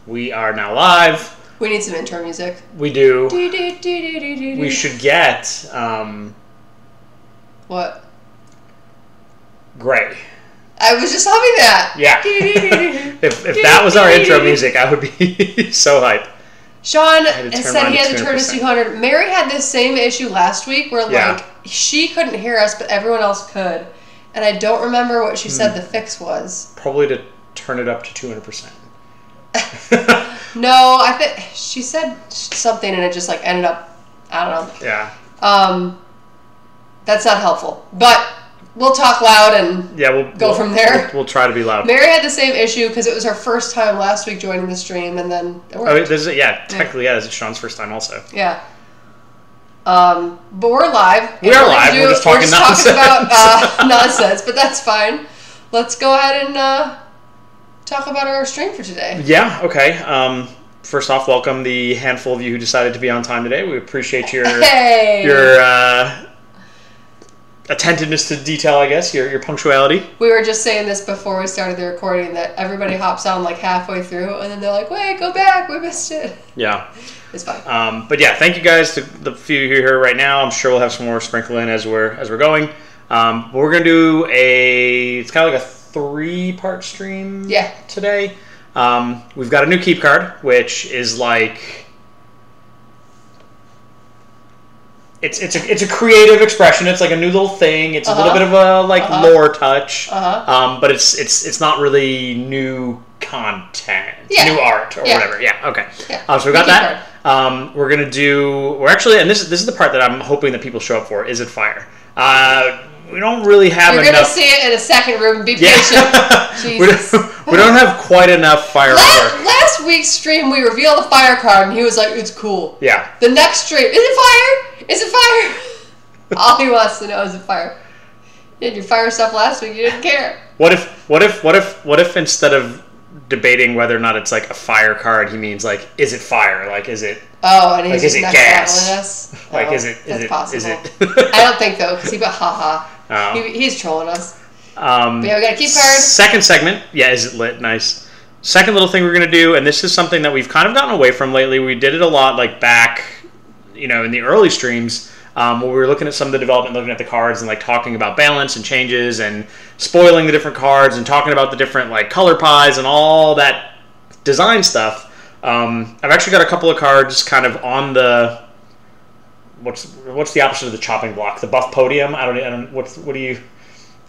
We are now live. We need some intro music. We do. Do. We should get What? Gray. I was just humming that. Yeah. if that was our intro music, I would be so hype. Sean said he had to turn to 200. Mary had this same issue last week where she couldn't hear us, but everyone else could. And I don't remember what she said the fix was. Probably to turn it up to 200%. No, I think she said something and it just ended up, I don't know. Yeah. That's not helpful. But we'll talk loud and we'll go from there. We'll try to be loud. Mary had the same issue because it was her first time last week joining the stream, and then it worked. Technically, this is Sean's first time also. Yeah. But we're live. We are live. We're just talking nonsense. About nonsense, but that's fine. Let's go ahead and talk about our stream for today. Yeah, okay. First off, welcome the handful of you who decided to be on time today. We appreciate your attentiveness to detail, I guess, your punctuality. We were just saying this before we started the recording, that everybody hops on halfway through, and then they're like, wait, go back, we missed it. Yeah. It's fine. But yeah, thank you guys to the few here right now. I'm sure we'll have some more sprinkle in as we're going. We're going to do it's kind of like a 3-part stream today. We've got a new keep card, which is it's a creative expression. It's like a new little thing. It's a little bit of a lore touch. But it's not really new content. New art or whatever. Yeah, okay. Yeah. So we got that. We're gonna do and this is the part that I'm hoping that people show up for. Is it fire? We don't really have enough. You're going to see it in a second room. Be patient. Jesus. We don't have quite enough fire. Last week's stream, we revealed the fire card, and he was like, it's cool. Yeah. The next stream, is it fire? Is it fire? All he wants to know is it fire. You did your fire stuff last week. You didn't care. What if instead of debating whether or not it's a fire card, he means is it fire? Is it? Oh, and he's is it gas? Us? Is it possible? Is it? I don't think though, because he went haha. He's trolling us. But we got a keep card. Second segment, is it lit? Nice. Second little thing we're gonna do, and this is something that we've kind of gotten away from lately. We did it a lot, back, in the early streams. Where we were looking at some of the development, looking at the cards, and talking about balance and changes, and spoiling the different cards, and talking about the different color pies and all that design stuff. I've actually got a couple of cards kind of on the what's the opposite of the chopping block? The buff podium. I don't. What do you?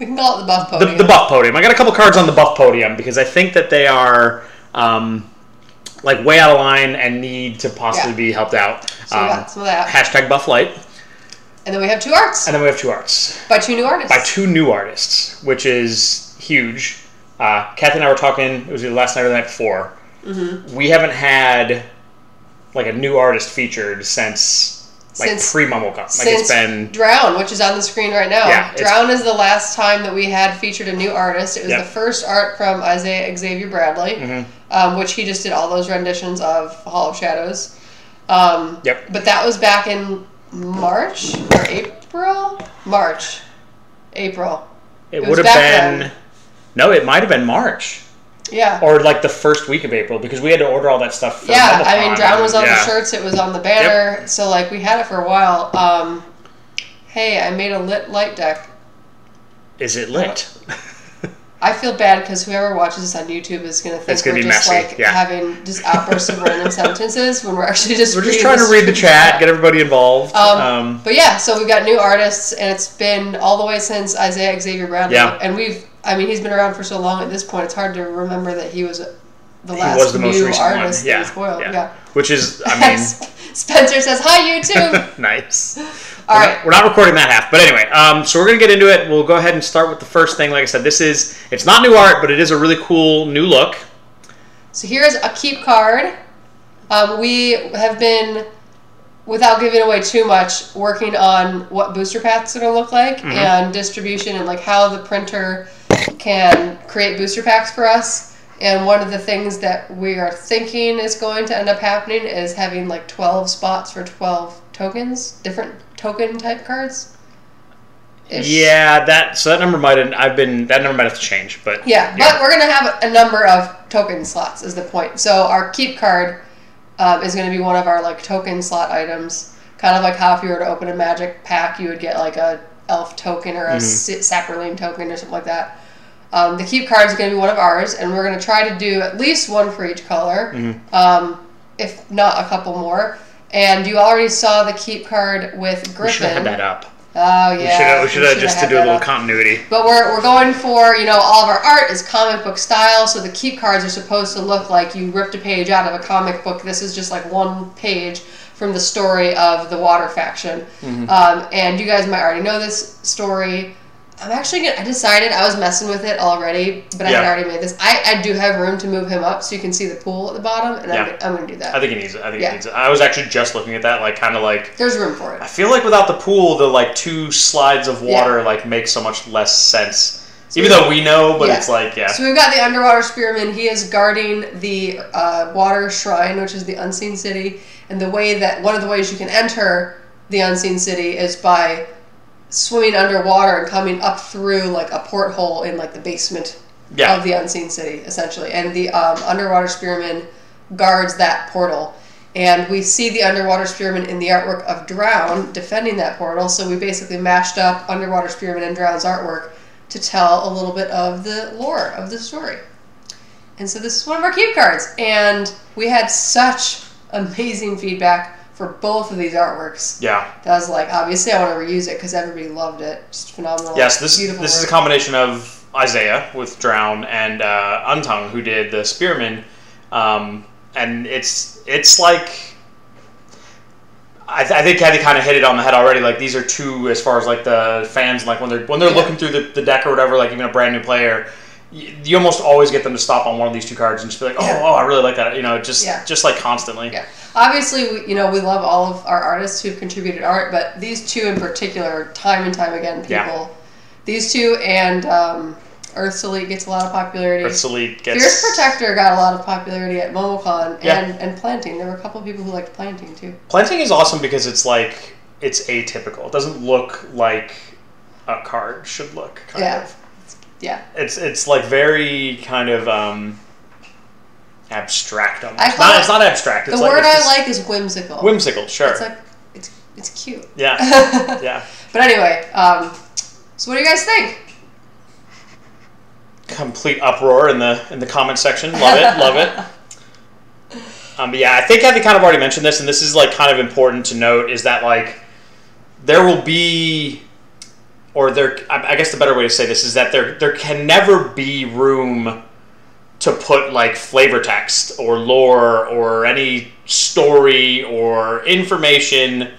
We can call it the buff podium. The buff podium. I got a couple cards on the buff podium because I think that they are way out of line and need to possibly be helped out. So we got some of that. Hashtag buff light. And then we have 2 arts. By 2 new artists. Which is huge. Cathy and I were talking, it was either last night or the night before. Mm-hmm. We haven't had a new artist featured since pre-MumbleCon. It's been Drown, which is on the screen right now. Yeah, Drown is the last time that we had featured a new artist. It was the first art from Isaiah Xavier Bradley, which he just did all those renditions of Hall of Shadows. But that was back in March or April? April. It would have been... Then. No, it might have been March. Yeah. Or the first week of April, because we had to order all that stuff for Drown was on the shirts, it was on the banner, so we had it for a while. Hey, I made a lit light deck. Is it lit? I feel bad because whoever watches this on YouTube is going to think we're just having just outbursts of random sentences when we're actually just trying to read the chat, get everybody involved. But yeah, so we've got new artists, and it's been all the way since Isaiah Xavier Bradley. Yeah. And he's been around for so long at this point, it's hard to remember that he was the last new artist that was spoiled. Yeah. Which is, Spencer says, hi, YouTube. Nice. All right. We're not recording that half. But anyway, so we're going to get into it. We'll go ahead and start with the first thing. Like I said, it's not new art, but it is a really cool new look. So here's a keep card. We have been, without giving away too much, working on what booster packs are going to look like and distribution and how the printer can create booster packs for us. And one of the things that we are thinking is going to end up happening is having 12 spots for 12 tokens, different token type cards. Yeah, that number might have to change, but yeah. But we're gonna have a number of token slots is the point. So our keep card is gonna be one of our like token slot items, kind of like how if you were to open a magic pack, you would get like a elf token or a saproline token or something like that. The keep card is gonna be one of ours, and we're gonna try to do at least one for each color, if not a couple more. And you already saw the keep card with Griffin. We should have had that up. Oh yeah, we should have just to do a little continuity. But we're going for, all of our art is comic book style, so the keep cards are supposed to look like you ripped a page out of a comic book. This is just like one page from the story of the Water faction, and you guys might already know this story. I decided I was messing with it already, but I had already made this. I do have room to move him up so you can see the pool at the bottom, and I'm going to do that. I think he needs it. He needs it. I was actually just looking at that, there's room for it. I feel like without the pool, the two slides of water make so much less sense. So even though we know, but it's So we've got the underwater spearman. He is guarding the water shrine, which is the unseen city, and one of the ways you can enter the unseen city is by swimming underwater and coming up through like a porthole in like the basement of the unseen city, essentially. And the underwater spearman guards that portal. And we see the underwater spearman in the artwork of Drown defending that portal. So we basically mashed up underwater spearman and Drown's artwork to tell a little bit of the lore of the story. And so this is one of our keep cards. And we had such amazing feedback for both of these artworks. Yeah. That was obviously I want to reuse it because everybody loved it. Just phenomenal. Yes, this is a combination of Isaiah with Drown and Untung, who did the Spearman. And it's like... I think Cathy kind of hit it on the head already. These are two, as far as the fans, when they're looking through the deck or whatever, even a brand new player, you almost always get them to stop on one of these two cards and just be like, oh, I really like that. Just constantly. Yeah. Obviously, we love all of our artists who've contributed art, but these two in particular, time and time again, these two and Earth's Elite gets a lot of popularity. Earth's Elite gets... Fierce Protector got a lot of popularity at MomoCon, and Planting. There were a couple of people who liked Planting, too. Planting is awesome because it's atypical. It doesn't look like a card should look, kind of. Yeah. It's very kind of abstract almost. It's not abstract. The word I like is whimsical. Whimsical, sure. It's cute. Yeah. Yeah. But anyway, so what do you guys think? Complete uproar in the comment section. Love it. Love it. But yeah, I think Cathy kind of already mentioned this, and this is kind of important to note, is that there will be... I guess the better way to say this is that there can never be room to put flavor text or lore or any story or information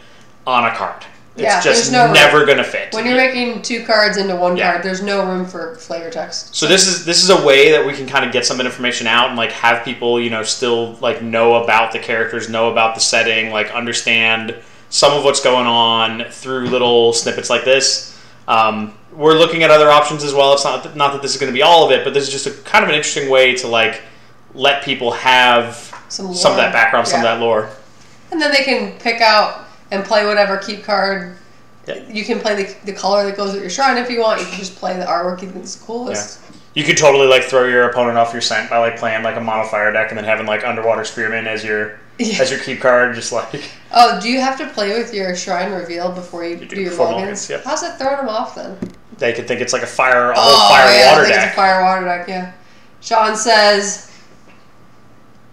on a card. It's just never going to fit. When you're making two cards into one card, there's no room for flavor text. So this is a way that we can kind of get some information out and have people still know about the characters, know about the setting, understand some of what's going on through little snippets like this. We're looking at other options as well. It's not that this is going to be all of it, but this is just a kind of an interesting way to let people have some of that background, some of that lore. And then they can pick out and play whatever keep card. Yeah. You can play the color that goes with your shrine if you want. You can just play the artwork you think is the coolest. Yeah. You could totally throw your opponent off your scent by playing a mono fire deck and then having Underwater Spearman as your keep card, just Oh, do you have to play with your shrine reveal before you do your logins? Yep. How's it throwing them off then? They could think it's a fire water deck. It's a fire water deck, yeah. Sean says...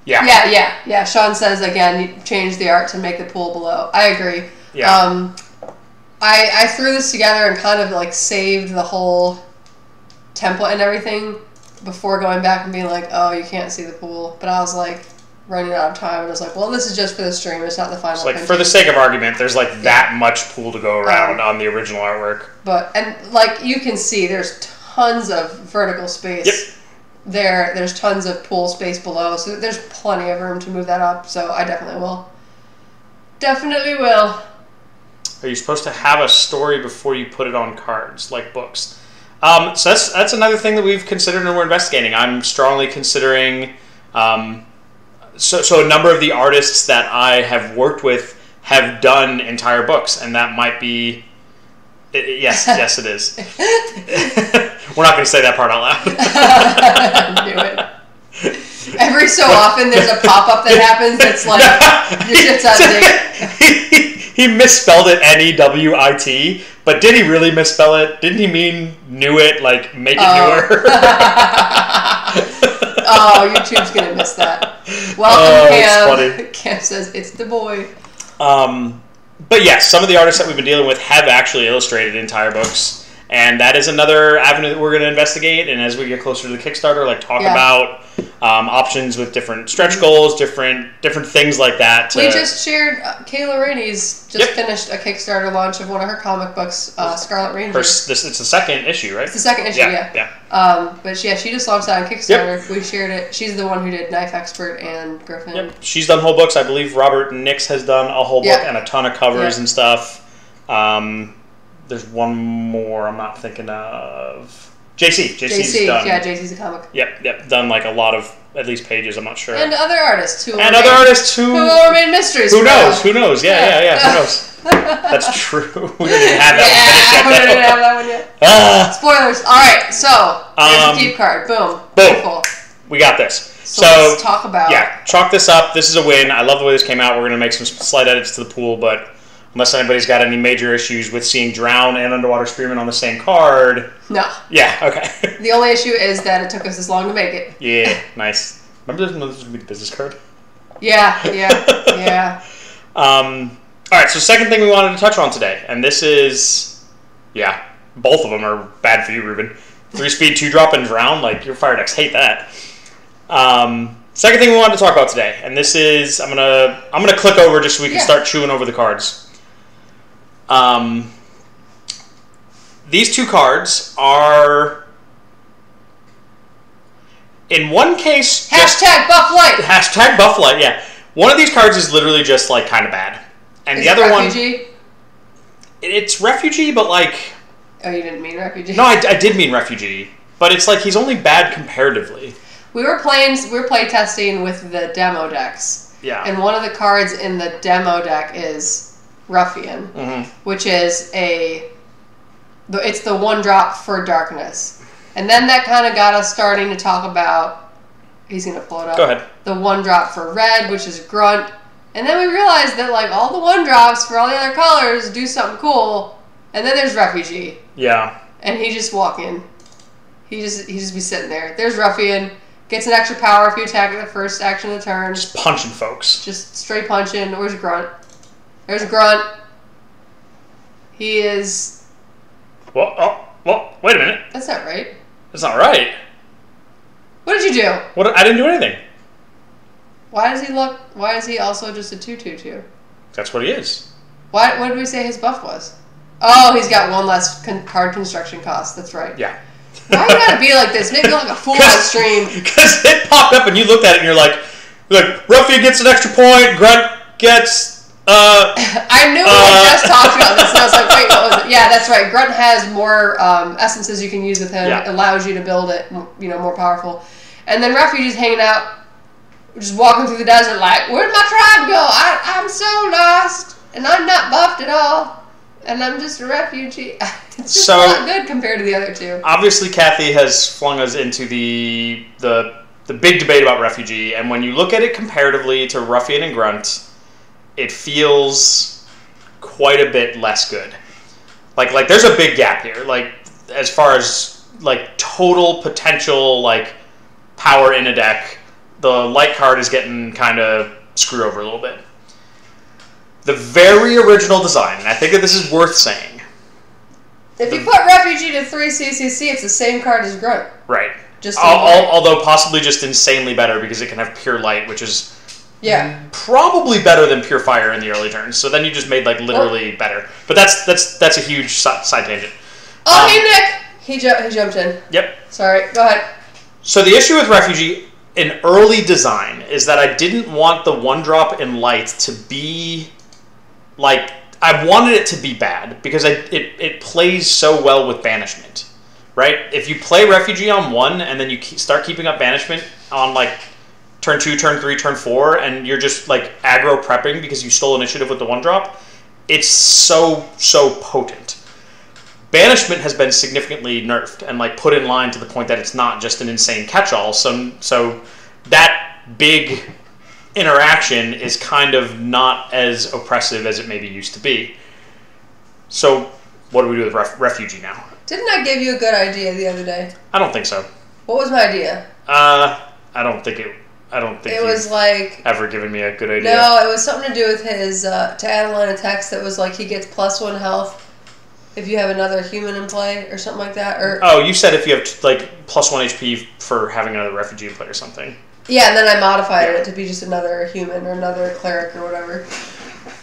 Yeah. Yeah. Sean says, again, you change the art to make the pool below. I agree. Yeah. I threw this together and kind of saved the whole template and everything before going back and being oh, you can't see the pool. But I was running out of time, and I was well, this is just for the stream. It's not the final. It's for the sake of argument, there's that much pool to go around on the original artwork. But you can see, there's tons of vertical space. Yep. There's tons of pool space below, so there's plenty of room to move that up. So I definitely will. Definitely will. Are you supposed to have a story before you put it on cards, like books? So that's another thing that we've considered and we're investigating. I'm strongly considering. So a number of the artists that I have worked with have done entire books, and that might be Yes, it is. We're not going to say that part out loud. I knew it. Every so often, there's a pop-up that happens that's like, your shit's out of date. He misspelled it N-E-W-I-T, but did he really misspell it? Didn't he mean knew it, like make it newer? Oh, YouTube's going to miss that. Welcome, Cam. Cam says, it's the boy. But yes, some of the artists that we've been dealing with have actually illustrated entire books. And that is another avenue that we're going to investigate. And as we get closer to the Kickstarter, like talk about options with different stretch goals, different things like that. We just shared, Kayla Rainey's just finished a Kickstarter launch of one of her comic books, Scarlet Ranger. It's the second issue, right? It's the second issue, yeah. But she just launched that on Kickstarter. Yep. We shared it. She's the one who did Knife Expert and Griffin. Yep. She's done whole books. I believe Robert Nix has done a whole book and a ton of covers and stuff. There's one more I'm not thinking of. JC's done. Yeah, JC's a comic. Yep. Done like a lot of at least pages. I'm not sure. And other artists who will remain mysteries. Who knows? Who knows? Yeah. Who knows? That's true. We didn't even have that one finished yet. We didn't have that one yet. Spoilers. All right. So here's the keep card. Boom. Beautiful. We got this. So let's talk about. Yeah. Chalk this up. This is a win. I love the way this came out. We're gonna make some slight edits to the pool, but. Unless anybody's got any major issues with seeing Drown and Underwater Spearman on the same card. No. Yeah, okay. The only issue is that it took us this long to make it. Yeah, nice. Remember this was going to be the business card? Yeah. All right, so second thing we wanted to touch on today, and this is, both of them are bad for you, Ruben. 3-speed, 2-drop, and Drown, like, your fire decks hate that. Second thing we wanted to talk about today, and this is, I'm gonna click over just so we can start chewing over the cards. These two cards are, in one case, hashtag Buff Light. Hashtag Buff Light, yeah. One of these cards is literally just like kind of bad, and the other Refugee? It's Refugee, but like. Oh, you didn't mean Refugee? No, I did mean Refugee, but it's like he's only bad comparatively. We were play testing with the demo decks. Yeah. And one of the cards in the demo deck is Ruffian, which is it's the 1-drop for darkness. And then that kind of got us starting to talk about, he's going to pull it up. Go ahead. The 1-drop for red, which is Grunt. And then we realized that like all the 1-drops for all the other colors do something cool. And then there's Refugee. Yeah. And he just walk in. He just be sitting there. There's Ruffian. Gets an extra power if you attack at the first action of the turn. Just punching folks. Just straight punching. Where's Grunt? There's Grunt. He is... Well, wait a minute. That's not right. That's not right. What did you do? I didn't do anything. Why is he also just a 2/2/2? That's what he is. What did we say his buff was? Oh, he's got one less card construction cost. That's right. Yeah. Why you gotta be like this? Make me look like a fool on stream. Because it popped up and you looked at it and you're like, Ruffian gets an extra point, Grunt gets... I knew we just talked about this and I was like, wait, what was it? Yeah, that's right. Grunt has more essences you can use with him. Yeah. It allows you to build it, more powerful. And then Refugee's hanging out, just walking through the desert like, where'd my tribe go? I'm so lost and I'm not buffed at all. And I'm just a refugee. It's just not good compared to the other two. Obviously, Cathy has flung us into the big debate about Refugee, and when you look at it comparatively to Ruffian and Grunt, it feels quite a bit less good. Like there's a big gap here. Like as far as like total potential like power in a deck, the light card is getting kind of screwed over a little bit. The very original design, and I think that this is worth saying. If you put Refugee to 3 CCC, it's the same card as Grunt. Right. Although possibly just insanely better because it can have pure light, which is probably better than pure fire in the early turns. So then you just made like literally better. But that's a huge side tangent. Oh, hey Nick! He jumped in. Yep. Sorry, go ahead. So the issue with Refugee in early design is that I didn't want the 1-drop in light to be... Like, I wanted it to be bad because it plays so well with Banishment, right? If you play Refugee on 1 and then you start keeping up Banishment on, like, turn 2, turn 3, turn 4, and you're just, like, aggro prepping because you stole initiative with the 1-drop, it's so potent. Banishment has been significantly nerfed and like put in line to the point that it's not just an insane catch-all. So that big interaction is kind of not as oppressive as it maybe used to be. So what do we do with Refugee now? Didn't I give you a good idea the other day? I don't think so. What was my idea? I don't think it was like ever given me a good idea. No, it was something to do with his to add a line of text that was like he gets +1 health if you have another human in play or something like that. Or you said if you have like +1 HP for having another refugee in play or something. Yeah, and then I modified it to be just another human or another cleric or whatever.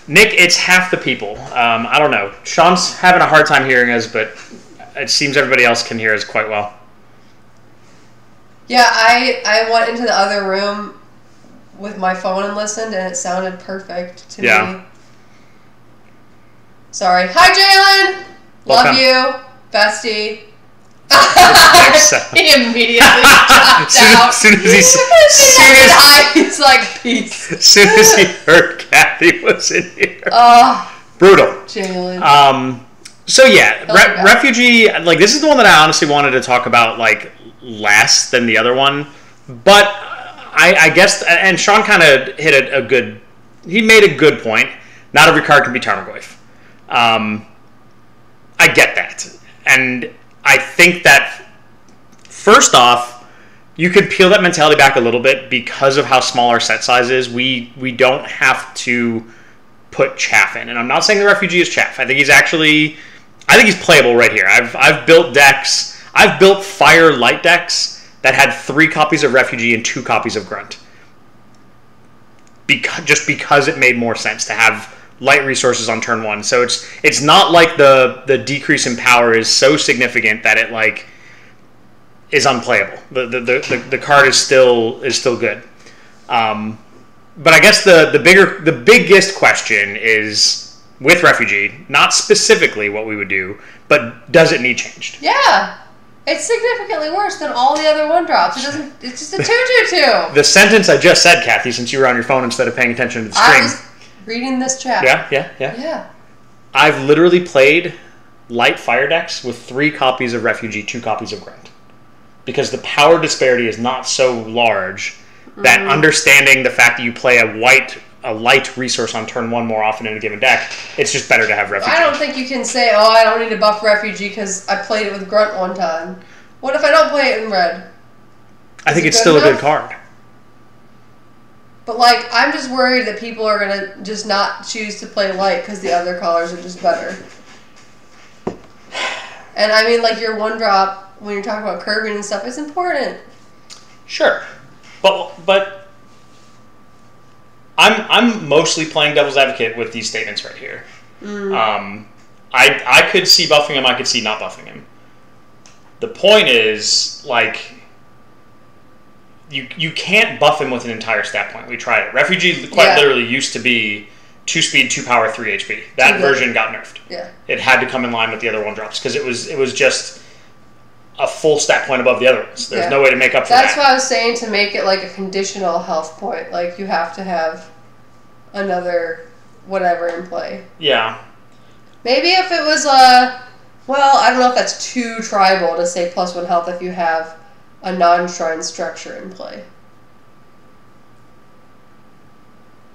Nick, it's half the people. I don't know. Sean's having a hard time hearing us, but it seems everybody else can hear us quite well. Yeah, I went into the other room with my phone and listened, and it sounded perfect to me. Sorry. Hi, Jalen! Love you. Bestie. He immediately dropped out. Soon as he's like, peace. As soon as he heard Cathy was in here. Brutal. Jalen. So yeah, Refugee, like this is the one that I honestly wanted to talk about like less than the other one. But I guess, and Sean kind of hit he made a good point. Not every card can be Tarmogoyf. I get that. And I think that, first off, you could peel that mentality back a little bit because of how small our set size is. We don't have to put chaff in. And I'm not saying the Refugee is chaff. I think he's playable right here. I've built decks. I've built fire light decks that had 3 copies of Refugee and 2 copies of Grunt. Because it made more sense to have light resources on turn 1. So it's not like the decrease in power is so significant that it like is unplayable. The card is still good. But I guess the biggest question is with Refugee, not specifically what we would do, but does it need changed? Yeah. It's significantly worse than all the other 1-drops. It's just a 2/2/2. The sentence I just said, Cathy, since you were on your phone instead of paying attention to the screen. I was reading this chat. Yeah. I've literally played light fire decks with 3 copies of Refugee, 2 copies of Grunt. Because the power disparity is not so large that understanding the fact that you play a light resource on turn 1 more often in a given deck, it's just better to have Refugee. I don't think you can say, I don't need to buff Refugee because I played it with Grunt one time. What if I don't play it in red? I think it's still a good card. But, like, I'm just worried that people are going to just not choose to play light because the other colors are just better. And, I mean, like, your 1-drop, when you're talking about curving and stuff, is important. Sure. But I'm mostly playing devil's advocate with these statements right here. I could see buffing him. I could see not buffing him. The point is, like, you can't buff him with an entire stat point. We tried it. Refugee quite literally used to be 2 speed, 2 power, 3 HP. That version got nerfed. Yeah. It had to come in line with the other 1-drops because it was just a full stat point above the other ones. There's no way to make up for that. That's why I was saying to make it like a conditional health point. Like, you have to have another whatever in play. Yeah. Maybe if it was well, I don't know if that's too tribal to say +1 health if you have a non-shrine structure in play.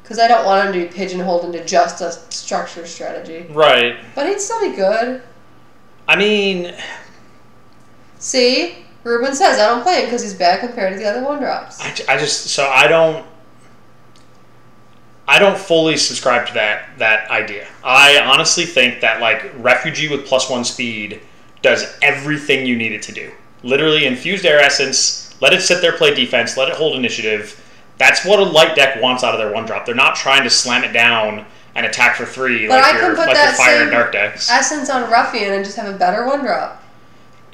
Because I don't want him to be pigeonholed into just a structure strategy. Right. But he'd still be good. I mean... See? Ruben says I don't play him because he's bad compared to the other 1-drops. I don't fully subscribe to that idea. I honestly think that like Refugee with +1 speed does everything you need it to do. Literally infused air essence, let it sit there, play defense, let it hold initiative. That's what a light deck wants out of their 1-drop. They're not trying to slam it down and attack for 3 but like your fire and dark decks. Essence on Ruffian and just have a better 1-drop.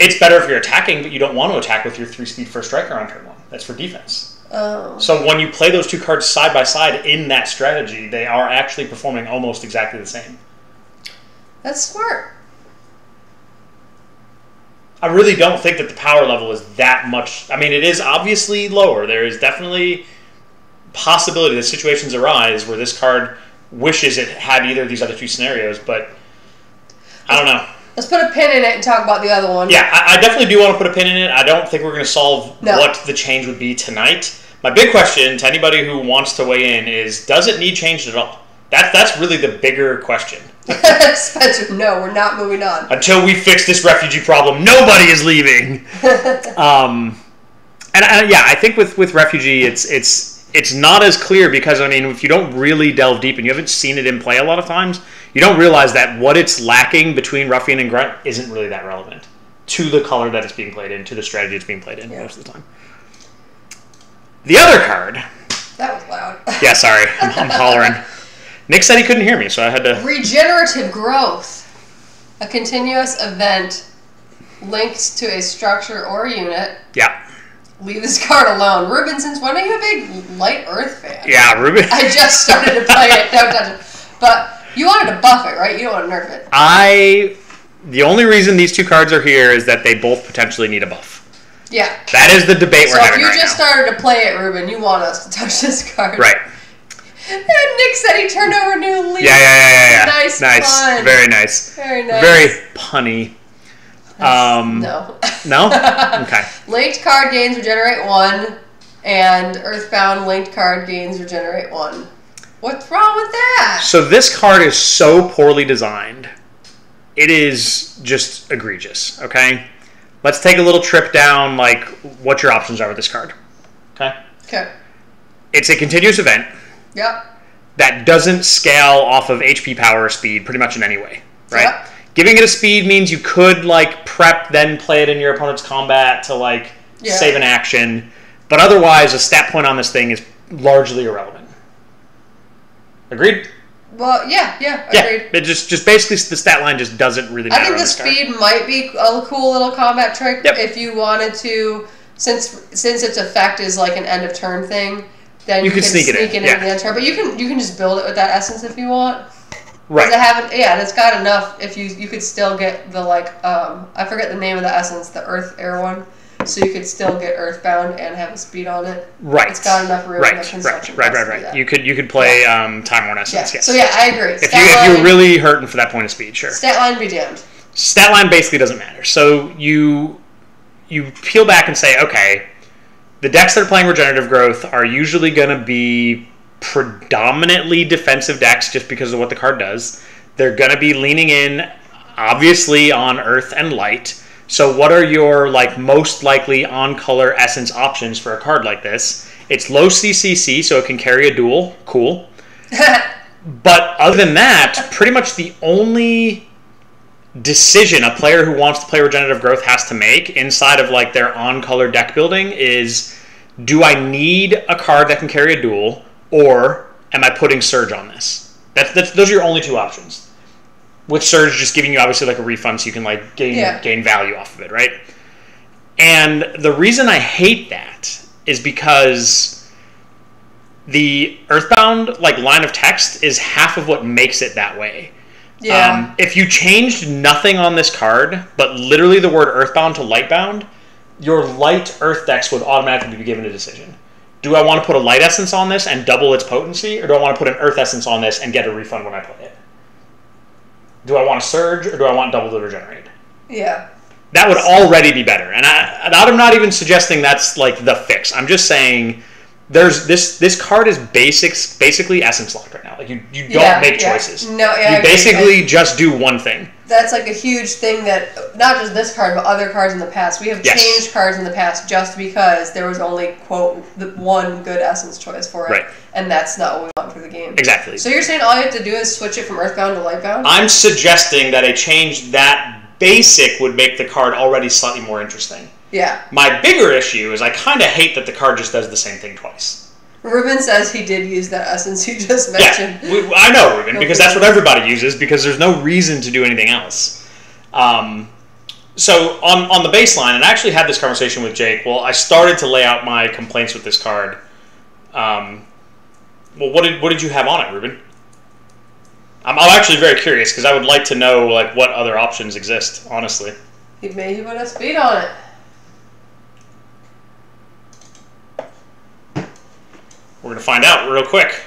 It's better if you're attacking, but you don't want to attack with your 3 speed first striker on turn 1. That's for defense. Oh. So when you play those 2 cards side by side in that strategy, they are actually performing almost exactly the same. That's smart. I really don't think that the power level is that much. I mean, it is obviously lower. There is definitely possibility that situations arise where this card wishes it had either of these other 2 scenarios, but I don't know. Let's put a pin in it and talk about the other one. Yeah, I definitely do want to put a pin in it. I don't think we're going to solve what the change would be tonight. My big question to anybody who wants to weigh in is, does it need changed at all? That's really the bigger question. Spencer, no, we're not moving on. Until we fix this refugee problem, nobody is leaving. And I think with refugee, it's not as clear because, I mean, if you don't really delve deep and you haven't seen it in play a lot of times, you don't realize that what it's lacking between Ruffian and Grunt isn't really that relevant to the color that it's being played in, to the strategy it's being played in most of the time. The other card... That was loud. Yeah, sorry. I'm hollering. Nick said he couldn't hear me, so I had to... Regenerative growth. A continuous event linked to a structure or unit. Yeah. Leave this card alone. Ruben, since when are you a big light earth fan? Yeah, Ruben. I just started to play it. Don't touch it. But you wanted to buff it, right? You don't want to nerf it. The only reason these two cards are here is that they both potentially need a buff. Yeah. That is the debate we're having right now. So if you just started to play it, Ruben, you want us to touch this card. Right. And Nick said he turned over new leaf. Yeah. Nice. Fun. Very nice. Very nice. Very punny. No. No? Okay. Linked card gains regenerate 1, and Earthbound linked card gains regenerate 1. What's wrong with that? So this card is so poorly designed. It is just egregious, okay? Let's take a little trip down, like, what your options are with this card. Okay? Okay. It's a continuous event. Yep. That doesn't scale off of HP power or speed pretty much in any way, right? Yep. Giving it a speed means you could, like, prep, then play it in your opponent's combat to, like, save an action. But otherwise, a stat point on this thing is largely irrelevant. Agreed? Well, yeah, agreed. It just basically, the stat line just doesn't really matter. I think the speed might be a cool little combat trick if you wanted to, since its effect is like an end of turn thing, then you can sneak it in the end of turn. But you can just build it with that essence if you want. Right. It's got enough. If you could still get the I forget the name of the essence, the Earth Air one. So you could still get Earthbound and have a speed on it. Right. It's got enough room in the construction. Right. You could play Time Worn Essence. Yeah. Yes. So yeah, I agree. If you're really hurting for that point of speed, sure. Stat line be damned. Stat line basically doesn't matter. So you peel back and say, okay, the decks that are playing Regenerative Growth are usually going to be predominantly defensive decks just because of what the card does. They're going to be leaning in, obviously, on Earth and Light. So what are your most likely on-color essence options for a card like this? It's low CCC, so it can carry a duel. Cool. But other than that, pretty much the only decision a player who wants to play Regenerative Growth has to make inside of their on-color deck building is, do I need a card that can carry a duel, or am I putting Surge on this? Those are your only two options. With Surge just giving you obviously a refund so you can gain value off of it, right? And the reason I hate that is because the Earthbound line of text is half of what makes it that way. Yeah. If you changed nothing on this card, but literally the word Earthbound to Lightbound, your light Earth decks would automatically be given a decision. Do I want to put a Light Essence on this and double its potency, or do I want to put an Earth Essence on this and get a refund when I play it? Do I want to Surge, or do I want double to regenerate? Yeah. That would already be better. And I'm not even suggesting that's the fix. I'm just saying there's this card is basically essence locked right now. You don't make choices. No, yeah. You basically just do one thing. That's a huge thing that, not just this card, but other cards in the past. We have changed cards in the past just because there was only, quote, the one good essence choice for it. Right. And that's not what we want for the game. Exactly. So you're saying all you have to do is switch it from Earthbound to Lightbound? I'm suggesting that a change that basic would make the card already slightly more interesting. Yeah. My bigger issue is I kind of hate that the card just does the same thing twice. Ruben says he did use that essence you just mentioned. Yeah, I know, Ruben, because that's what everybody uses, because there's no reason to do anything else. So on the baseline, and I actually had this conversation with Jake. Well, I started to lay out my complaints with this card. Well, what did you have on it, Ruben? I'm actually very curious, because I would like to know what other options exist, honestly. He made put a speed on it. We're going to find out real quick.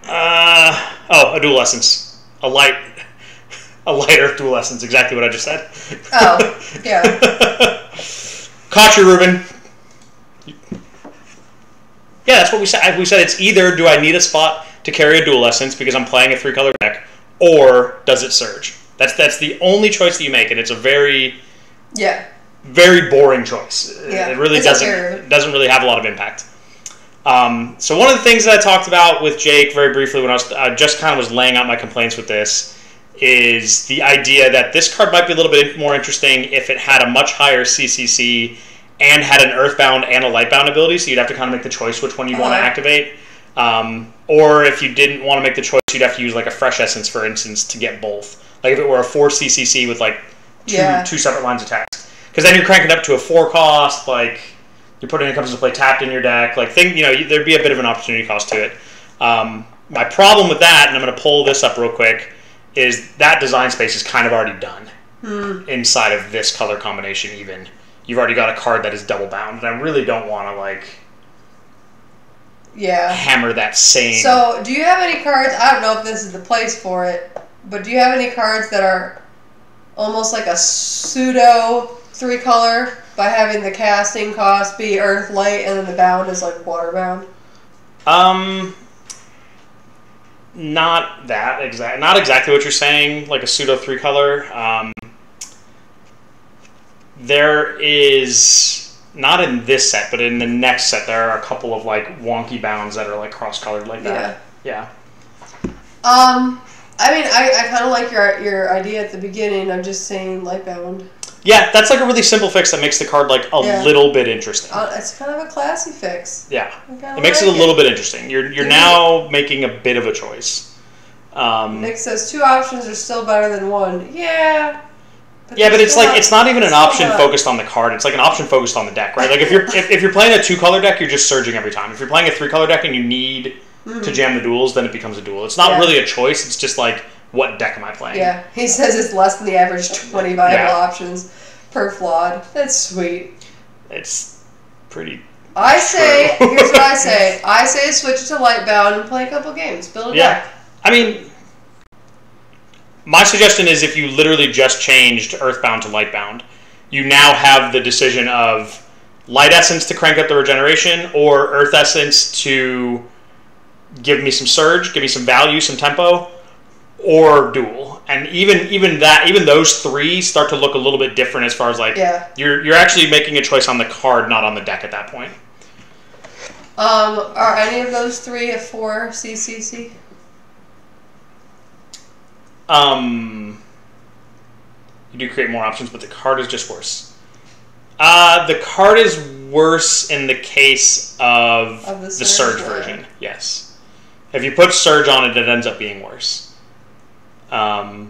A dual essence. A light. A lighter Dual Essence, exactly what I just said. Oh, yeah. Caught you, Ruben. Yeah, that's what we said. We said it's either do I need a spot to carry a Dual Essence because I'm playing a 3-color deck, or does it surge? That's the only choice that you make, and it's a very very boring choice. Yeah, it really doesn't really have a lot of impact. So one of the things that I talked about with Jake very briefly when I just kind of was laying out my complaints with this is the idea that this card might be a little bit more interesting if it had a much higher CCC and had an Earthbound and a Lightbound ability, so you'd have to kind of make the choice which one you want to activate. Or if you didn't want to make the choice, you'd have to use like a Fresh Essence, for instance, to get both. Like if it were a 4 CCC with like two separate lines of text. Because then you're cranking up to a 4 cost, like you're putting it comes into play tapped in your deck. Like there'd be a bit of an opportunity cost to it. My problem with that, and I'm going to pull this up real quick, is that design space is kind of already done inside of this color combination even. You've already got a card that is double bound, and I really don't want to hammer that same. So, do you have any cards? I don't know if this is the place for it, but do you have any cards that are almost like a pseudo 3-color by having the casting cost be Earth, Light, and then the bound is like water bound? Not that exact. Not exactly what you're saying. Like a pseudo 3-color. There is, not in this set, but in the next set, there are a couple of like wonky bounds that are like cross-colored like that. Yeah. I mean, I kind of like your idea at the beginning of just saying light bound. Yeah, that's like a really simple fix that makes the card like a little bit interesting. It's kind of a classy fix. Yeah, it makes it a little bit interesting. You're now making a bit of a choice. Nick says 2 options are still better than 1. Yeah. But it's like it's not even an option focused on the card. It's like an option focused on the deck, right? Like if you're playing a 2-color deck, you're just surging every time. If you're playing a 3-color deck and you need to jam the duels, then it becomes a duel. It's not really a choice. It's just like, what deck am I playing? Yeah, he says it's less than the average 20 viable options per Flawed. That's sweet. It's pretty. Here's what I say. I say switch it to Lightbound and play a couple games. Build a deck. I mean, my suggestion is if you literally just changed Earthbound to Lightbound, you now have the decision of Light Essence to crank up the regeneration or Earth Essence to give me some surge, give me some value, some tempo, or duel. And even those 3 start to look a little bit different as far as like you're actually making a choice on the card, not on the deck at that point. Are any of those 3 a 4 CCC? You do create more options, but the card is just worse. The card is worse in the case of the Surge version. Yes. If you put Surge on it, it ends up being worse. I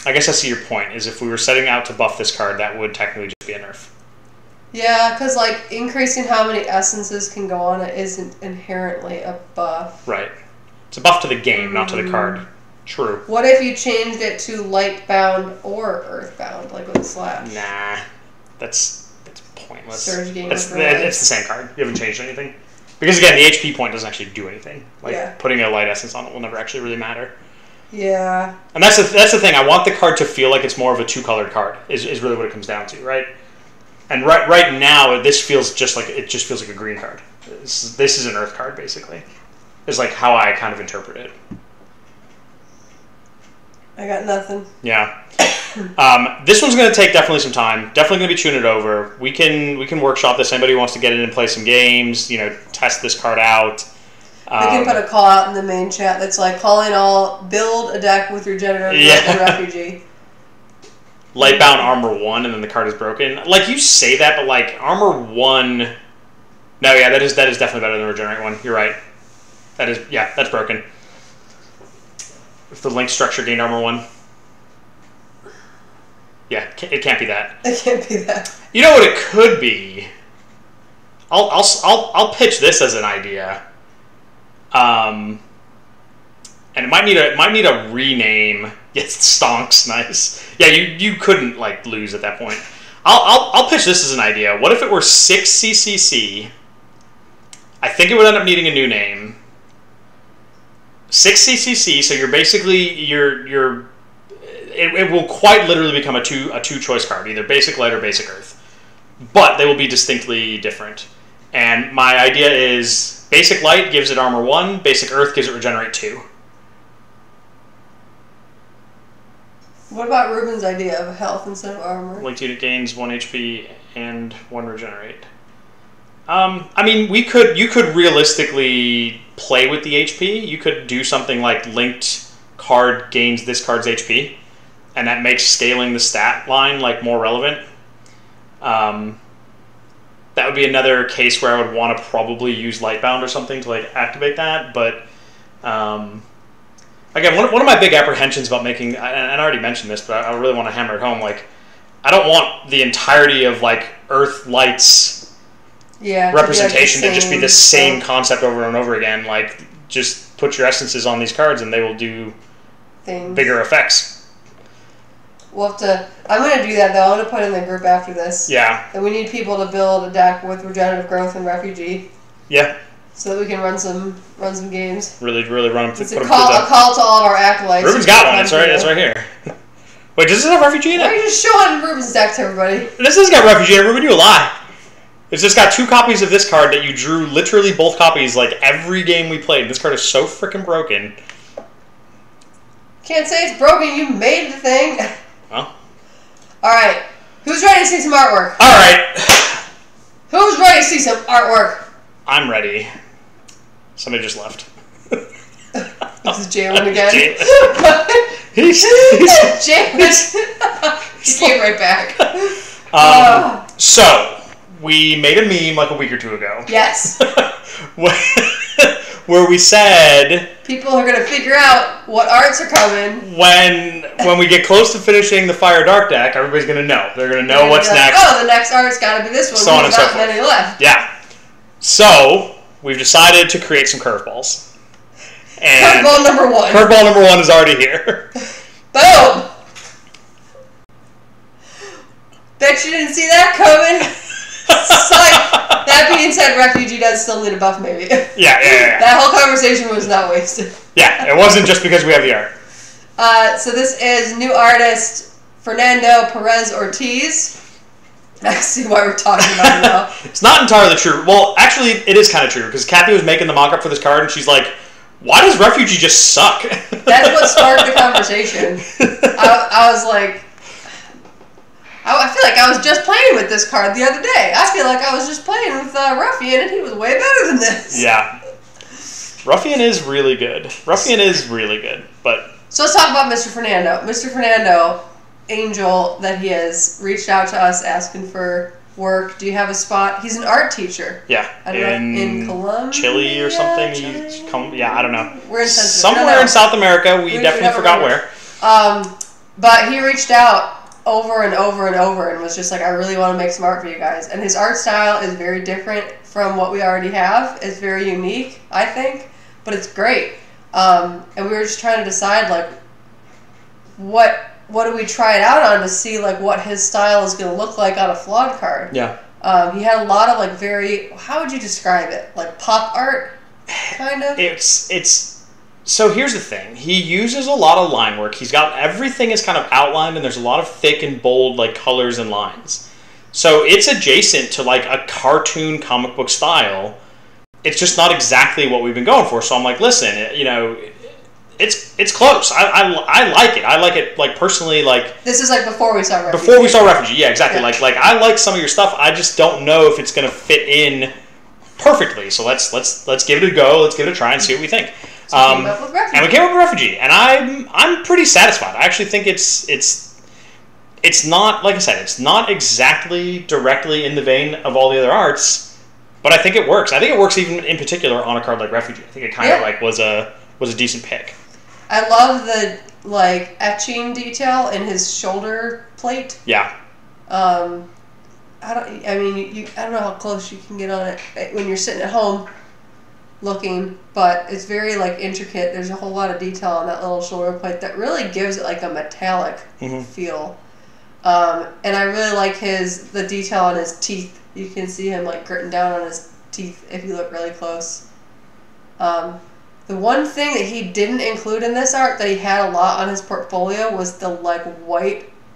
guess I see your point, is if we were setting out to buff this card, that would technically just be a nerf. Yeah, because like increasing how many essences can go on it isn't inherently a buff. Right. It's a buff to the game, not to the card. True. What if you changed it to Lightbound or Earthbound, like with a slash? Nah, that's pointless. Surge game. It's the same card. You haven't changed anything. Because again, the HP point doesn't actually do anything. Like putting a Light Essence on it will never actually really matter. Yeah. And that's the thing. I want the card to feel like it's more of a 2-colored card. Is really what it comes down to, right? And right now, this feels just like a green card. This is an Earth card, basically. Is like how I kind of interpret it. I got nothing. Yeah. This one's going to take definitely some time. Definitely going to be tuning it over. We can workshop this. Anybody who wants to get in and play some games, test this card out. We can put a call out in the main chat that's like, calling all, build a deck with your Generator and Refugee. Lightbound Armor 1 and then the card is broken. Like, you say that, but like, Armor 1... No, yeah, that is definitely better than Regenerate 1. You're right. That's broken. If the link structure gained Armor 1. Yeah, it can't be that. It can't be that. You know what it could be? I'll pitch this as an idea. And it might need a rename. Yes, stonks, nice. Yeah, you couldn't like lose at that point. I'll pitch this as an idea. What if it were 6 CCC? I think it would end up needing a new name. 6 CCC, so you're basically it will quite literally become a two choice card, either basic light or basic earth, but they will be distinctly different. And my idea is basic light gives it armor 1, basic earth gives it regenerate 2. What about Ruben's idea of health instead of armor? Linked unit gains 1 HP and 1 regenerate. I mean, you could realistically play with the HP. You could do something like linked card gains this card's HP, and that makes scaling the stat line like more relevant. That would be another case where I would want to probably use Lightbound or something to like activate that. But again, one of my big apprehensions about making, and I already mentioned this, but I really want to hammer it home. Like, I don't want the entirety of like Earth Light's representation to just be the same concept over and over again. Like, just put your essences on these cards and they will do bigger effects. We'll have to. I'm going to do that though. I'm going to put in the group after this. Yeah. And we need people to build a deck with regenerative growth and refugee. Yeah. So that we can run some games. Really run them. It's a call to all of our acolytes. Ruben's got one. It's right here. Wait, does this have refugee in it? Why are you just showing Ruben's deck to everybody? This has got refugee in it. Ruben, you a lie. It's just got 2 copies of this card that you drew literally both copies like every game we played. This card is so freaking broken. Can't say it's broken. You made the thing. Well. Alright. Who's ready to see some artwork? Alright. Who's ready to see some artwork? I'm ready. Somebody just left. This is Jalen again. He's Jalen. He came right back. So, we made a meme like a week or 2 ago. Yes. Where we said people are going to figure out what arts are coming. When we get close to finishing the Fire Dark deck, everybody's going to know. They're going to know what's next. Oh, the next art's got to be this one. So on and so forth. Not many left. Yeah. So, we've decided to create some curveballs. And curveball number 1. Curveball number 1 is already here. Boom! Bet you didn't see that coming. That being said, refugee does still need a buff, maybe. Yeah. That whole conversation was not wasted. Yeah, it wasn't just because we have the art. So this is new artist Fernando Perez Ortiz. I see why we're talking about it now. It's not entirely true. Well, actually, it is kind of true, because Cathy was making the mock-up for this card, and she's like, why does refugee just suck? That's what sparked the conversation. I was like, I feel like I was just playing with this card the other day. I feel like I was just playing with Ruffian, and he was way better than this. Yeah. Ruffian is really good. But so let's talk about Mr. Fernando. Mr. Fernando, angel that he is, reached out to us asking for work. Do you have a spot? He's an art teacher. Yeah. I don't know, in Colombia? Chile or something. I don't know. We're in somewhere in South America. We definitely forgot where. But he reached out over and over and over and was just like, I really want to make some art for you guys. And his art style is very different from what we already have. It's very unique, I think, but it's great. And we were just trying to decide, like, what do we try it out on to see, like, what his style is going to look like on a flawed card. Yeah. He had a lot of, like, very, how would you describe it? Like pop art, kind of? So here's the thing. He uses a lot of line work. He's got everything is kind of outlined, and there's a lot of thick and bold like colors and lines. So it's adjacent to like a cartoon comic book style. It's just not exactly what we've been going for. So I'm like, listen, it's close. I like it. I like it like personally. Like this is like before we saw Refugee. Before we saw Refugee, yeah, exactly. Yeah. Like I like some of your stuff. I just don't know if it's gonna fit in perfectly. So let's give it a go. Let's give it a try and see what we think. So and we came up with Refugee, and I'm pretty satisfied. I actually think it's not, like I said, it's not exactly directly in the vein of all the other arts, but I think it works. I think it works even in particular on a card like Refugee. I think it kind of like was a decent pick. I love the like etching detail in his shoulder plate. Yeah. I don't know how close you can get on it when you're sitting at home looking, but it's very like intricate. There's a whole lot of detail on that little shoulder plate that really gives it like a metallic feel. And I really like the detail on his teeth. You can see him like gritting down on his teeth if you look really close. The one thing that he didn't include in this art that he had a lot on his portfolio was the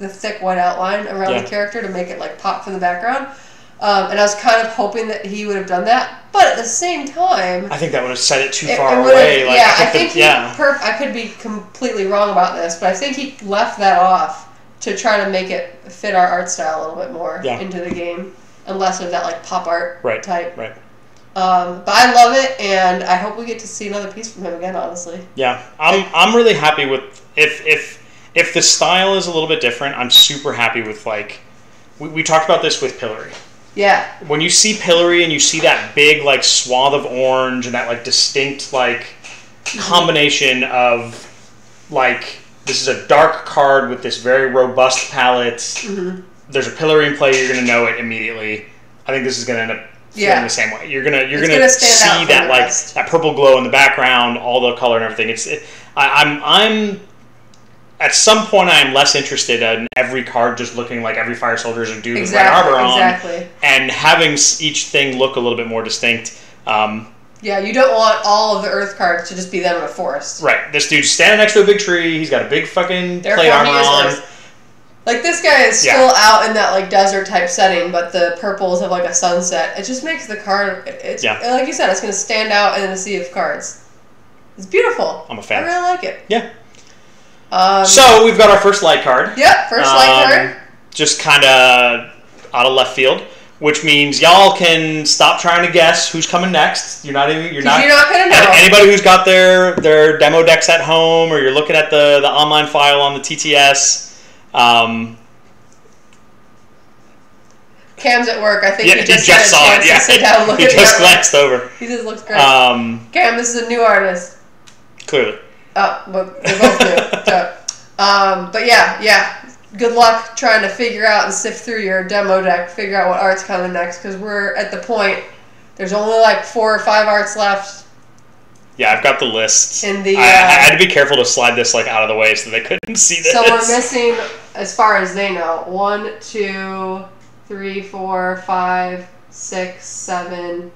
thick white outline around the character to make it like pop from the background. And I was kind of hoping that he would have done that, but at the same time, I think that would have set it too far away. Like, I think I could be completely wrong about this, but I think he left that off to try to make it fit our art style a little bit more into the game, and less of that like pop art type. Right. But I love it, and I hope we get to see another piece from him again. Honestly. Yeah, I'm really happy with if the style is a little bit different. I'm super happy with like we talked about this with Pillory. Yeah. When you see Pillory and you see that big like swath of orange and that like distinct like combination of like this is a dark card with this very robust palette. Mm-hmm. There's a Pillory in play, you're gonna know it immediately. I think this is gonna end up feeling the same way. You're gonna see that like that purple glow in the background, all the color and everything. I'm at some point, I am less interested in every card just looking like every fire soldier is a dude with red armor on. And having each thing look a little bit more distinct. You don't want all of the Earth cards to just be them in a forest. Right. This dude's standing next to a big tree. He's got a big fucking plate armor on. Like, this guy is still out in that, like, desert-type setting, but the purples have, like, a sunset. It just makes the card... Like you said, it's going to stand out in a sea of cards. It's beautiful. I'm a fan. I really like it. Yeah. So we've got our first light card. Yep, first light card. Just kind of out of left field, which means y'all can stop trying to guess who's coming next. You're not going to know. Anybody who's got their demo decks at home, or you're looking at the online file on the TTS. Cam's at work. I think he just saw it. Sit down and look he just glanced over. He just looks great. Cam, this is a new artist. Clearly. Oh, but they're both new. So, but yeah. Good luck trying to figure out and sift through your demo deck, figure out what art's coming next, because we're at the point, there's only like 4 or 5 arts left. Yeah, I've got the list. In the, I had to be careful to slide this like out of the way so they couldn't see this. So we're missing, as far as they know, 1, 2, 3, 4, 5, 6, 7,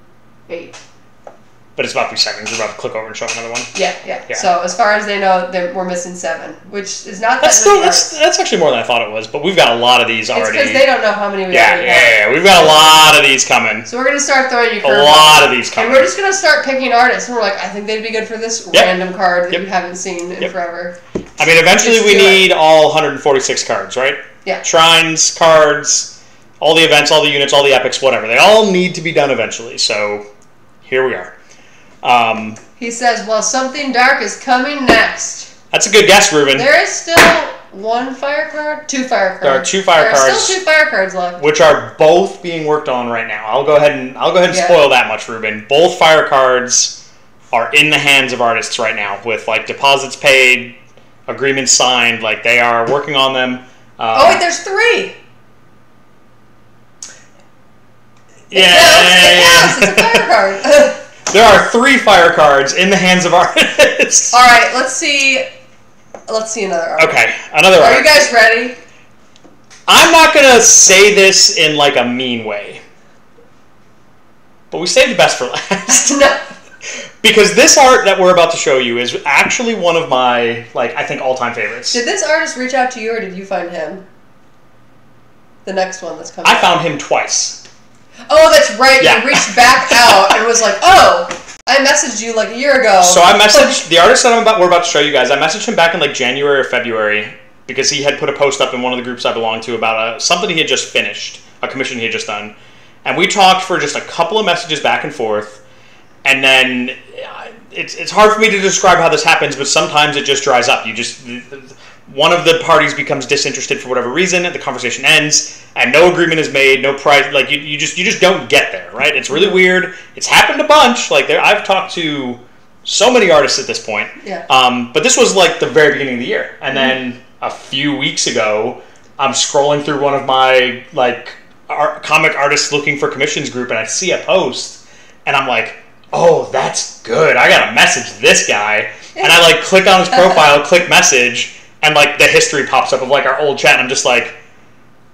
8. But it's about 3 seconds. We're about to click over and show another one. Yeah. So as far as they know, we're missing 7, which is not that that's actually more than I thought it was. But we've got a lot of these already. It's because they don't know how many we already have. Yeah. We've got a lot of these coming. So we're going to start throwing you curveballs. A lot of these coming. And we're just going to start picking artists. And we're like, I think they'd be good for this random card that you haven't seen in forever. I mean, eventually we need all 146 cards, right? Yeah. Shrines, cards, all the events, all the units, all the epics, whatever. They all need to be done eventually. So here we are. He says, well, something dark is coming next. That's a good guess, Ruben. There is still 1 fire card? 2 fire cards. There are 2 fire cards. There are still 2 fire cards left. Which are both being worked on right now. I'll go ahead and spoil that much, Ruben. Both fire cards are in the hands of artists right now with like deposits paid, agreements signed. Like they are working on them. Oh, wait, there's 3. Yeah. It's a fire card. There are 3 fire cards in the hands of artists. All right, let's see another art. Okay, another art. Are you guys ready? I'm not going to say this in like a mean way. But we saved the best for last. No. Because this art that we're about to show you is actually one of my, like, I think all-time favorites. Did this artist reach out to you, or did you find him? The next one that's coming I found him twice. Oh, that's right. Yeah. You reached back out and was like, oh, I messaged you like a year ago. So I messaged the artist that we're about to show you guys. I messaged him back in like January or February because he had put a post up in one of the groups I belong to about something he had just finished, a commission he had just done. And we talked for just a couple of messages back and forth. And then it's hard for me to describe how this happens, but sometimes it just dries up. One of the parties becomes disinterested for whatever reason, and the conversation ends, and no agreement is made, no price. Like you just don't get there, right? It's really weird. It's happened a bunch. Like I've talked to so many artists at this point. Yeah. But this was like the very beginning of the year, and then a few weeks ago, I'm scrolling through one of my like comic artists looking for commissions group, and I see a post, and I'm like, oh, that's good. I gotta message this guy, and I like click on his profile, click message. And, like, the history pops up of, like, our old chat, and I'm just like,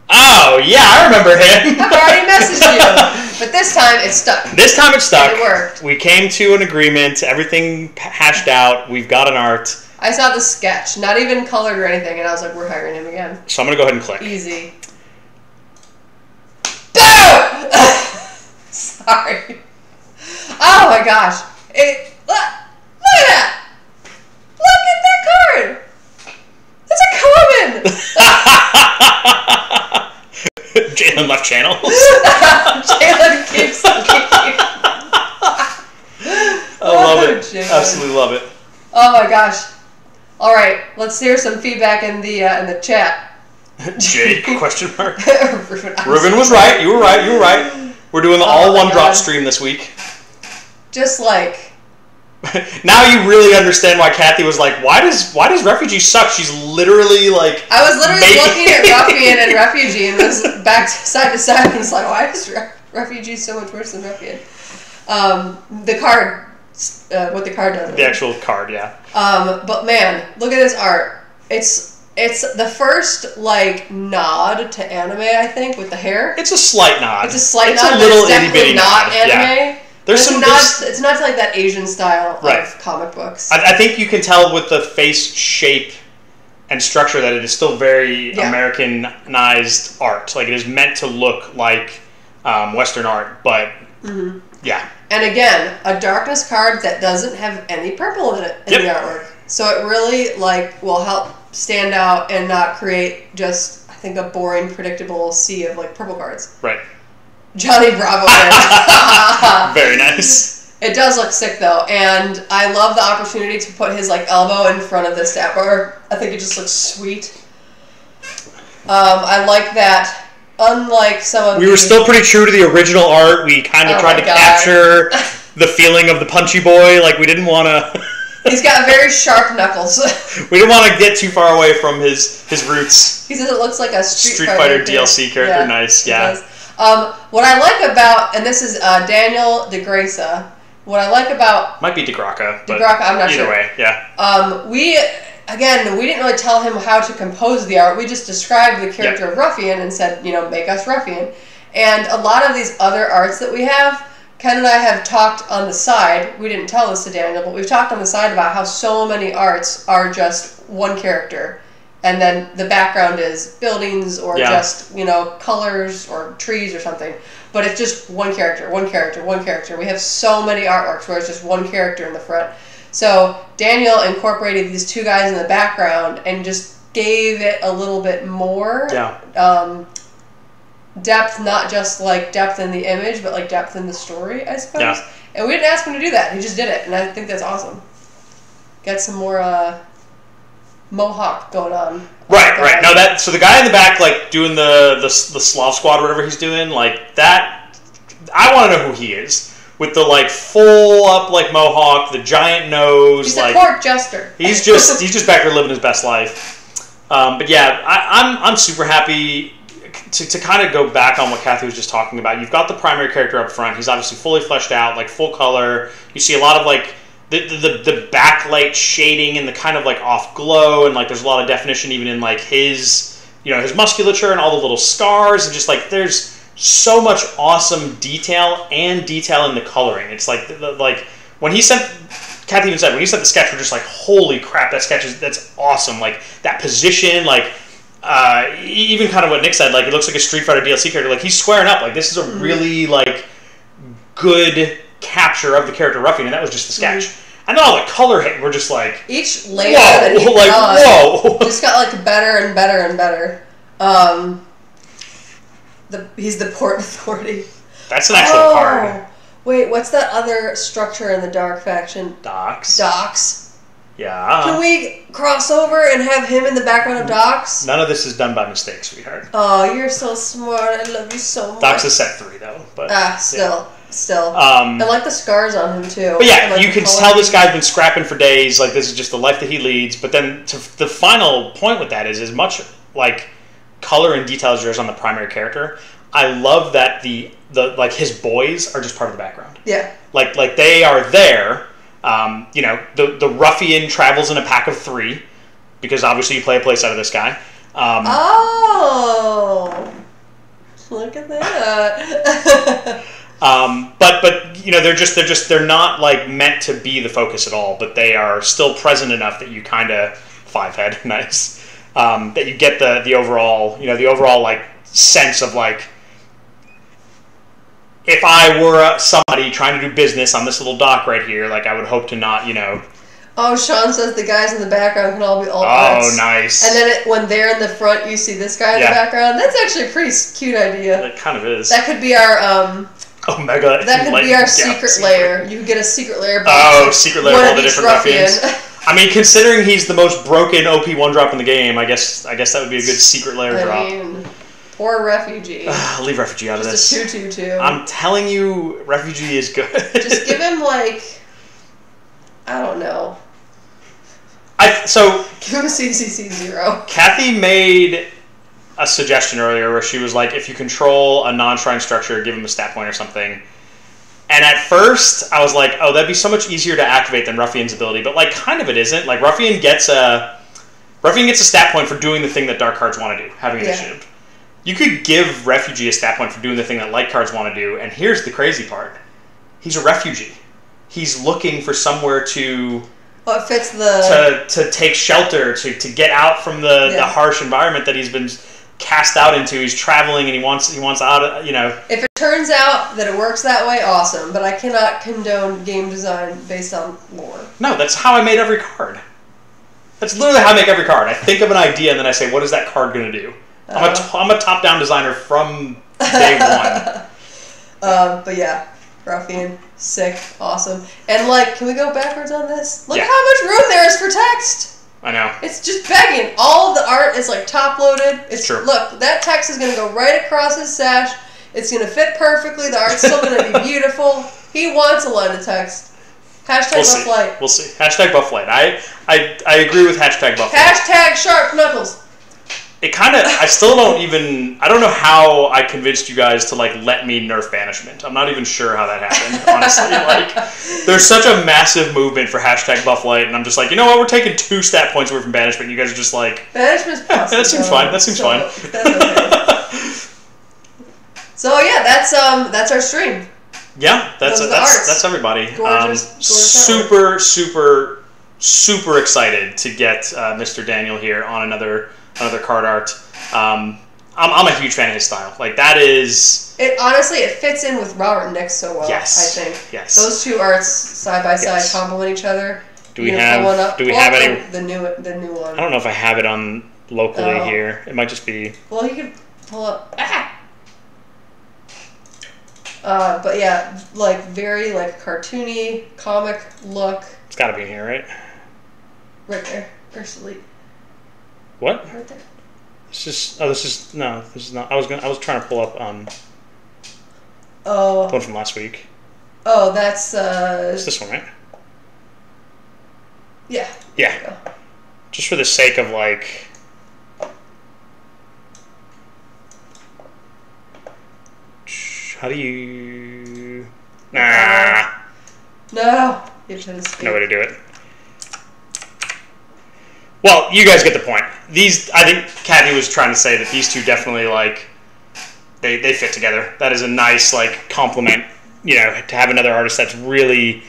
oh, yeah, I remember him. I've already messaged you. But this time it stuck. This time it stuck. And it worked. We came to an agreement. Everything hashed out. We've got an art. I saw the sketch, not even colored or anything, and I was like, we're hiring him again. So I'm going to go ahead and click. Easy. Boom! Sorry. Oh my gosh. Look at that. Look at that card. That's a common. Jalen left channels. Jalen keeps leaving. I love it. Jalen. Absolutely love it. Oh my gosh. All right, let's hear some feedback in the chat. Jake, question mark. Ruben was right. You were right. You were right. We're doing the all one drop stream this week. Just like. Now you really understand why Cathy was like, why does Refugee suck? She's literally like. I was literally looking at Ruffian and Refugee and was back side to side and was like, why is Refugee so much worse than Ruffian? The card, what the card does. The actual card, yeah. But man, look at this art. It's the first like nod to anime, I think, with the hair. It's a slight nod. It's a slight it's nod. A little but it's itty bitty not nod. anime. Yeah. It's not like that Asian style right. of comic books. I think you can tell with the face shape and structure that it is still very Americanized art. Like it is meant to look like Western art, but yeah. And again, a darkness card that doesn't have any purple in it in the artwork, so it really like will help stand out and not create just I think a boring, predictable sea of like purple cards. Right. Johnny Bravo. Very nice. It does look sick though, and I love the opportunity to put his like elbow in front of the stat bar. I think it just looks sweet. I like that. Unlike some of we were still pretty true to the original art. We kind of tried to capture the feeling of the punchy boy. Like we didn't want to. He's got very sharp knuckles. We didn't want to get too far away from his roots. He says it looks like a Street Fighter DLC character. Yeah, nice, yeah. What I like about, and this is Daniel DeGraca, what I like about... Might be DeGraca, but I'm not sure. Either way, yeah. We didn't really tell him how to compose the art. We just described the character of Ruffian and said, make us Ruffian. And a lot of these other arts that we have, Ken and I have talked on the side, we didn't tell this to Daniel, but we've talked on the side about how so many arts are just one character. And then the background is buildings or just, colors or trees or something. But it's just one character, one character, one character. We have so many artworks where it's just one character in the front. So Daniel incorporated these two guys in the background and just gave it a little bit more depth, not just like depth in the image, but like depth in the story, I suppose. Yeah. And we didn't ask him to do that. He just did it. And I think that's awesome. Get some more... mohawk going on. Right. No, so the guy in the back, like doing the Slav Squad, or whatever he's doing, like that. I want to know who he is with the like full up like mohawk, the giant nose. He's like a court jester. He's just back there living his best life. But yeah, I'm super happy to kind of go back on what Cathy was just talking about. You've got the primary character up front. He's obviously fully fleshed out, like full color. You see a lot of like. The backlight shading and the kind of like off glow and like there's a lot of definition even in like his his musculature and all the little scars and just like there's so much awesome detail in the coloring. It's like like when he sent Cathy even said when he sent the sketch we're just like holy crap, that sketch that's awesome, like that position, like even kind of what Nick said, like it looks like a Street Fighter DLC character, like he's squaring up, like this is a really like good capture of the character Ruffian, and that was just the sketch. And then all the color hit, we're just like each layer that he put on just got like better and better and better. He's the Port Authority. That's an actual card. Wait, what's that other structure in the Dark faction? Docks. Yeah. Can we cross over and have him in the background of Docks? None of this is done by mistake, sweetheart. Oh, you're so smart. I love you so much. Docks is set 3 though, but Still. I like the scars on him too. But yeah, you can tell this guy's been scrapping for days. Like this is just the life that he leads. But then the final point with that is as much like color and detail as there is on the primary character. I love that the like his boys are just part of the background. Yeah. Like they are there. The ruffian travels in a pack of 3 because obviously you play a place out of this guy. Look at that. But they're not like meant to be the focus at all. But they are still present enough that you kind of 5-head nice. That you get the overall like sense of like, if I were somebody trying to do business on this little dock right here, like I would hope to not, Oh, Sean says the guys in the background can all be alt Oh, nice. And then when they're in the front, you see this guy in the background. That's actually a pretty cute idea. It kind of is. That could be our Omega. That could be our secret layer. You could get a secret layer. Secret layer of all the different ruffians. I mean, considering he's the most broken OP 1-drop in the game, I guess that would be a good secret layer drop. Or Refugee. Leave Refugee out of this. Just a 2/2/2. I'm telling you, Refugee is good. Just give him, like, I don't know. Give him a CCC 0. Cathy made a suggestion earlier where she was like, if you control a non-shrine structure, give him a stat point or something. And at first, I was like, oh, that'd be so much easier to activate than Ruffian's ability. But, like, kind of it isn't. Like, Ruffian gets a stat point for doing the thing that dark cards want to do, having initiative. You could give Refugee a stat point for doing the thing that light cards want to do. And here's the crazy part. He's a refugee. He's looking for somewhere to... Well, it fits the... To take shelter, to get out from the harsh environment that he's been cast out into. He's traveling and he wants out, If it turns out that it works that way, awesome. But I cannot condone game design based on lore. No, that's how I made every card. That's literally how I make every card. I think of an idea and then I say, what is that card going to do? I'm a top-down designer from day one. But yeah, Ruffian, sick, awesome. And like, can we go backwards on this? Look how much room there is for text. I know. It's just begging. All of the art is like top-loaded. It's true. Look, that text is going to go right across his sash. It's going to fit perfectly. The art's still going to be beautiful. He wants a line of text. Hashtag buff light. We'll see. Hashtag buff light. I agree with hashtag buff light. Hashtag sharp knuckles. It kind of, I don't know how I convinced you guys to, like, let me nerf banishment. I'm not even sure how that happened, honestly. Like, there's such a massive movement for hashtag buff light, and I'm just like, you know what, we're taking 2 stat points away from banishment, and you guys are just like... Banishment's possible. That seems fine, That's okay. So, yeah, that's our stream. Yeah, that's everybody. Gorgeous Super excited to get Mr. Daniel here on another card art. I'm a huge fan of his style. Like, that is... It fits in with Robert and Nick so well, yes. I think. Yes. Those two arts side by side complement each other. Do we have any... The new one. I don't know if I have it on locally here. It might just be... Well, you could pull up... but yeah, like, very, like, cartoony, comic look. It's gotta be in here, right? Right there. Or Salute. What? Right there. This is not. I was trying to pull up the one from last week. Oh, that's It's this one, right? Yeah. Yeah. Just for the sake of, like, how do you... Nah. No. You have to escape. No way to do it. Well, you guys get the point. I think Cathy was trying to say that these two definitely, like, they fit together. That is a nice, like, compliment, to have another artist that's really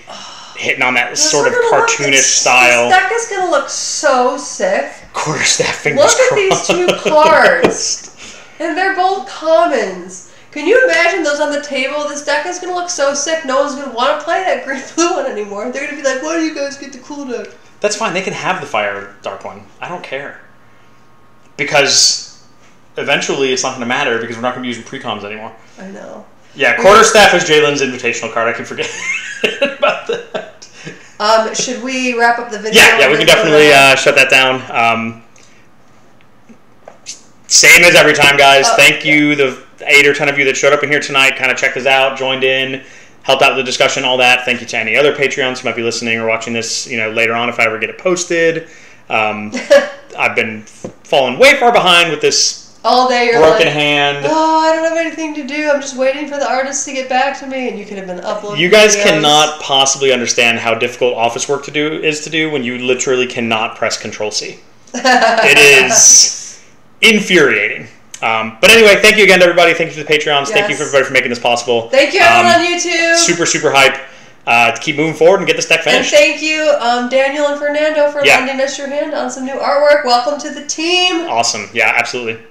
hitting on that sort of cartoonish style. This deck is going to look so sick. Quarterstaff, fingers crossed. Look at these 2 cards. And they're both commons. Can you imagine those on the table? This deck is going to look so sick. No one's going to want to play that green-blue one anymore. They're going to be like, why do you guys get the cool deck? That's fine. They can have the Fire Dark one. I don't care. Because eventually it's not going to matter because we're not going to be using precoms anymore. I know. Yeah, Quarterstaff is Jalen's invitational card. I keep forgetting about that. Should we wrap up the video? Yeah, we can definitely shut that down. Same as every time, guys. Thank you, the 8 or 10 of you that showed up in here tonight, kind of checked us out, joined in, helped out with the discussion, all that. Thank you to any other Patreons who might be listening or watching this, later on if I ever get it posted. I've been falling way far behind with this all day you're broken like, hand. Oh, I don't have anything to do. I'm just waiting for the artists to get back to me, and you could have been uploading. You guys videos. cannot possibly understand how difficult office work is to do when you literally cannot press Control-C. It is infuriating. But anyway, thank you again to everybody. Thank you to the Patreons. Yes. Thank you for everybody for making this possible. Thank you everyone on YouTube. Super, super hype to keep moving forward and get this deck finished. And thank you, Daniel and Fernando, for lending us your hand on some new artwork. Welcome to the team. Awesome. Yeah, absolutely.